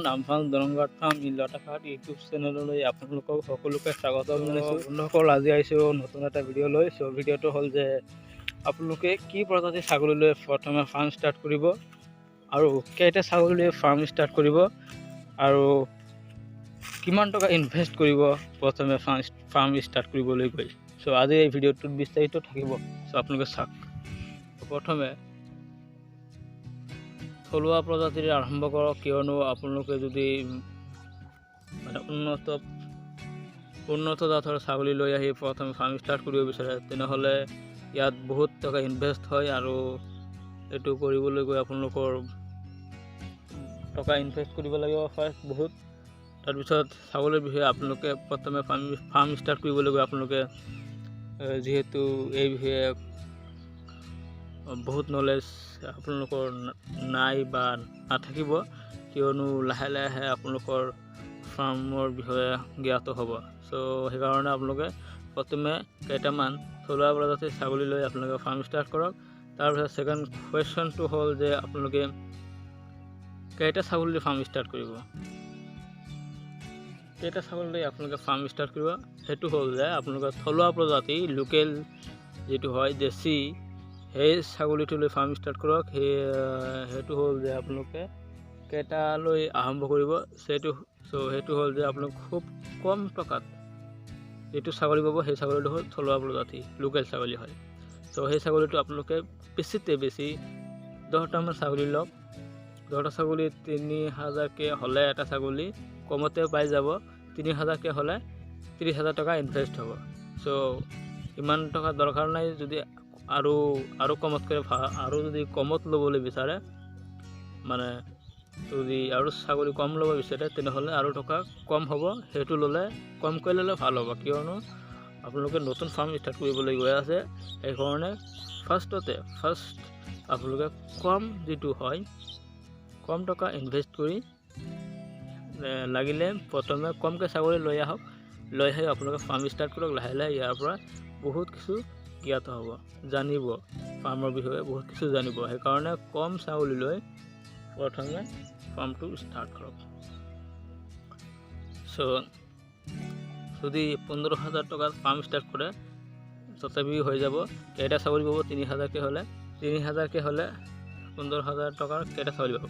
নামফাং দৰংঘাট farm ইলতাঘাট YouTube চেনেললৈ আপোনালোকক সকলোকে স্বাগতম জনাইছোঁ। বন্ধুসকল, আজি আহিছোঁ নতুন এটা ভিডিঅ' লৈ। ভিডিঅ'টো হ'ল যে আপোনালোকে কি প্ৰজাতিৰ ছাগলী লৈ প্ৰথমে ফাৰ্ম ষ্টাৰ্ট কৰিব আৰু কেইটা ছাগলী লৈ ফাৰ্ম ষ্টাৰ্ট কৰিব আৰু কিমান টকা ইনভেষ্ট কৰিব প্ৰথমে ফাৰ্ম ষ্টাৰ্ট কৰিবলৈ গৈ। আজি এই ভিডিঅ'টোত বিস্তাৰিত থাকিব। আপোনালোকে চাওক। প্ৰথমে থলুৱা প্ৰজাতিৰে আৰম্ভ কৰক, কিয়নো আপোনালোকে যদি মানে উন্নত জাতৰ ছাগলী লৈ আহি প্ৰথমে ফাৰ্ম ষ্টাৰ্ট কৰিব বিচাৰে, তেনেহ'লে ইয়াত বহুত টকা ইনভেষ্ট হয় আৰু এইটো কৰিবলৈ গৈ আপোনালোকৰ টকা ইনভেষ্ট কৰিব লাগিব ফাৰ্ষ্ট বহুত। তাৰপিছত ছাগলীৰ বিষয়ে আপোনালোকে প্ৰথমে ফাৰ্ম ষ্টাৰ্ট কৰিবলৈ গৈ আপোনালোকে যিহেতু এই বিষয়ে বহুত নলেজ আপোনালোকৰ নাই বা নাথাকিব, কিয়নো লাহে লাহে আপোনালোকৰ ফাৰ্মৰ বিষয়ে জ্ঞাত হ'ব। সেইকাৰণে আপোনালোকে প্ৰথমে কেইটামান থলুৱা প্ৰজাতিৰ ছাগলী লৈ আপোনালোকে ফাৰ্ম ষ্টাৰ্ট কৰক। তাৰপিছত ছেকেণ্ড কুৱেশ্যনটো হ'ল যে আপোনালোকে কেইটা ছাগলী লৈ ফাৰ্ম ষ্টাৰ্ট কৰিব। কেইটা ছাগলী লৈ আপোনালোকে ফাৰ্ম ষ্টাৰ্ট কৰিব, সেইটো হ'ল যে আপোনালোকে থলুৱা প্ৰজাতি লোকেল যিটো হয় দেশী, সেই ছাগলীটো লৈ ফাৰ্ম ষ্টাৰ্ট কৰক। সেইটো হ'ল যে আপোনালোকে কেইটালৈ আৰম্ভ কৰিব, সেইটো হ'ল যে আপোনালোকে খুব কম টকাত যিটো ছাগলী পাব, সেই ছাগলীটো হ'ল থলুৱা প্ৰজাতি লোকেল ছাগলী হয়। সেই ছাগলীটো আপোনালোকে বেছিতে বেছি 10টামান ছাগলী লওক। 10টা ছাগলী 3000কৈ হ'লে এটা ছাগলী কমতে পাই যাব। 3000কৈ হ'লে 30,000 টকা ইনভেষ্ট হ'ব। ইমান টকা দৰকাৰ নাই। যদি আৰু কমতকৈ আৰু যদি কমত ল'বলৈ বিচাৰে, মানে যদি আৰু ছাগলী কম ল'ব বিচাৰে, তেনেহ'লে আৰু টকা কম হ'ব। সেইটো কমকৈ ল'লে ভাল হ'ব, কিয়নো আপোনালোকে নতুন ফাৰ্ম ষ্টাৰ্ট কৰিবলৈ গৈ আছে। সেইকাৰণে ফাৰ্ষ্ট আপোনালোকে কম টকা ইনভেষ্ট কৰি লাগিলে প্ৰথমে কমকৈ ছাগলী লৈ আহক। লৈ আহি আপোনালোকে ফাৰ্ম ষ্টাৰ্ট কৰক। লাহে লাহে ইয়াৰ পৰা বহুত কিছু জ্ঞাত হ'ব, জানিব, ফাৰ্মৰ বিষয়ে বহুত কিছু জানিব। সেইকাৰণে কম ছাগলী লৈ প্ৰথমে ফাৰ্মটো ষ্টাৰ্ট কৰক। যদি 15,000 টকাত ফাৰ্ম ষ্টাৰ্ট কৰে, তথাপিও হৈ যাব। কেইটা ছাগলী পাব? 3000কৈ হ'লে 15,000 টকাৰ কেইটা ছাগলী পাব?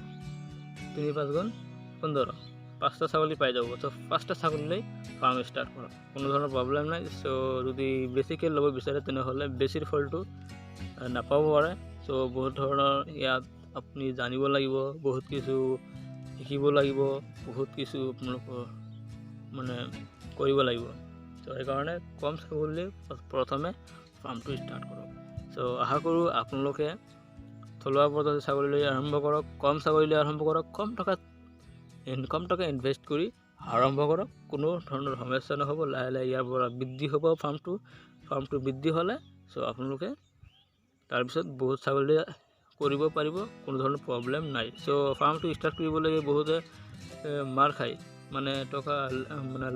3 5 গুণ 15, 5টা ছাগলী পাই যাব। 5টা ছাগলী লৈ ফাৰ্ম ষ্টাৰ্ট কৰক, কোনো ধৰণৰ প্ৰব্লেম নাই। যদি বেছিকৈ ল'ব বিচাৰে, তেনেহ'লে বেছিৰ ফলটো নাপাব পাৰে। বহুত ধৰণৰ ইয়াত আপুনি জানিব লাগিব, বহুত কিছু শিকিব লাগিব, বহুত কিছু আপোনালোকৰ মানে কৰিব লাগিব। সেইকাৰণে কম ছাগলী প্ৰথমে ফাৰ্মটো ষ্টাৰ্ট কৰক। আশা কৰোঁ আপোনালোকে থলুৱা প্ৰজাতিৰ ছাগলী লৈ আৰম্ভ কৰক, কম ছাগলী লৈ আৰম্ভ কৰক, কম টকা ইনভেষ্ট কৰি আৰম্ভ কৰক। কোনো ধৰণৰ সমস্যা নহ'ব। লাহে লাহে ইয়াৰ পৰা বৃদ্ধি হ'ব ফাৰ্মটো বৃদ্ধি হ'লে আপোনালোকে তাৰপিছত বহুত ছাগলী কৰিব পাৰিব, কোনো ধৰণৰ প্ৰব্লেম নাই। ফাৰ্মটো ষ্টাৰ্ট কৰিবলৈ বহুতে মাৰ খায়, মানে টকা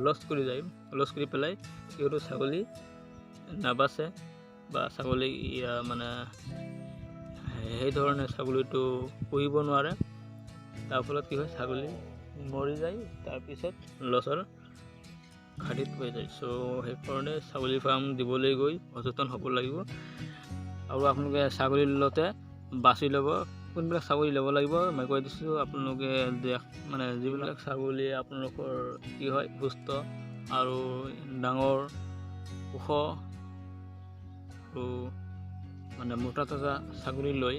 লছ কৰি যায়, লছ কৰি পেলাই সিহঁতো ছাগলী নাবাচে বা ছাগলী মানে সেইধৰণে ছাগলীটো পুহিব নোৱাৰে। তাৰ ফলত কি হয়, ছাগলী মৰি যায়, তাৰপিছত লছৰ ঘাটিত হৈ যায়। সেইকাৰণে ছাগলী ফাৰ্ম দিবলৈ গৈ সচেতন হ'ব লাগিব। আৰু আপোনালোকে ছাগলী লওঁতে বাছি ল'ব কোনবিলাক ছাগলী ল'ব লাগিব। মই কৈ দিছোঁ, আপোনালোকে মানে যিবিলাক ছাগলী আপোনালোকৰ কি হয় সুস্থ আৰু ডাঙৰ, ওখ আৰু মানে মোটা তাজা ছাগলী লৈ,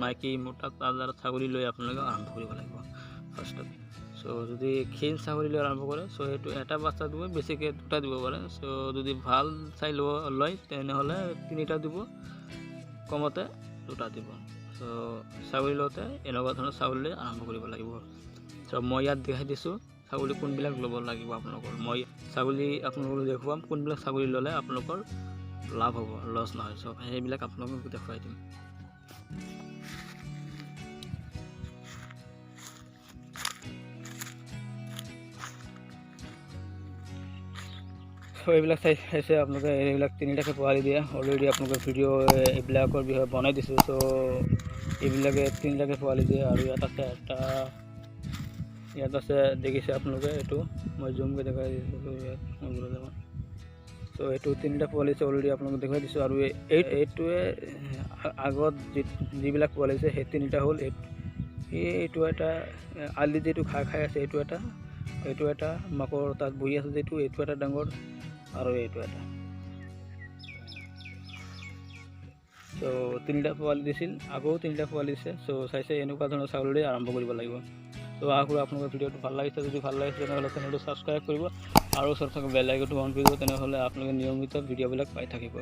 মাইকী মোটা তাজা ছাগলী লৈ আপোনালোকে আৰম্ভ কৰিব লাগিব ফাৰ্ষ্টত। যদি ক্ষীণ ছাগলী লৈ আৰম্ভ কৰে, সেইটো এটা বাচ্চা দিব, বেছিকৈ 2টা দিব পাৰে। যদি ভাল চাই লয়, তেনেহ'লে 3টা দিব, কমতে 2টা দিব। ছাগলী লওঁতে এনেকুৱা ধৰণৰ ছাগলী লৈ আৰম্ভ কৰিব লাগিব। মই ইয়াত দেখাই দিছোঁ ছাগলী কোনবিলাক ল'ব লাগিব আপোনালোকৰ। মই ছাগলী আপোনালোকক দেখুৱাম কোনবিলাক ছাগলী ল'লে আপোনালোকৰ লাভ হ'ব, লছ নহয়। সেইবিলাক আপোনালোকক দেখুৱাই দিম। এইবিলাক চাইছে আপোনালোকে, এইবিলাক 3টাকৈ পোৱালি দিয়ে। অলৰেডি আপোনালোকে ভিডিঅ' এইবিলাকৰ বিষয়ে বনাই দিছোঁ। এইবিলাকে 3টাকৈ পোৱালি দিয়ে। আৰু ইয়াত আছে এটা ইয়াত আছে দেখিছে আপোনালোকে, এইটো মই জুমকৈ দেখাই দিছোঁ ইয়াত চ' এইটো 3টা পোৱালি আছে অলৰেডি আপোনালোকক দেখুৱাই দিছোঁ। আৰু এইটোৱে আগত যিবিলাক পোৱালি আছে সেই 3টা হ'ল এইটো এটা আলি যিটো খাই আছে, এইটো এটা মাকৰ তাত বহি আছে যিটো, এইটো এটা ডাঙৰ আৰু এইটো এটা। চ' 3টা পোৱালি দিছিল, আকৌ 3টা পোৱালি দিছে। চ' চাইছে এনেকুৱা ধৰণৰ ছাগলী আৰম্ভ কৰিব লাগিব। চ' আশা কৰোঁ আপোনালোকৰ ভিডিঅ'টো ভাল লাগিছে। যদি ভাল লাগিছে তেনেহ'লে চেনেলটো ছাবস্ক্ৰাইব কৰিব আৰু ওচৰত থকা বেল আইকনটো অন কৰি দিব, তেনেহ'লে আপোনালোকে নিয়মিত ভিডিঅ'বিলাক পাই থাকিব।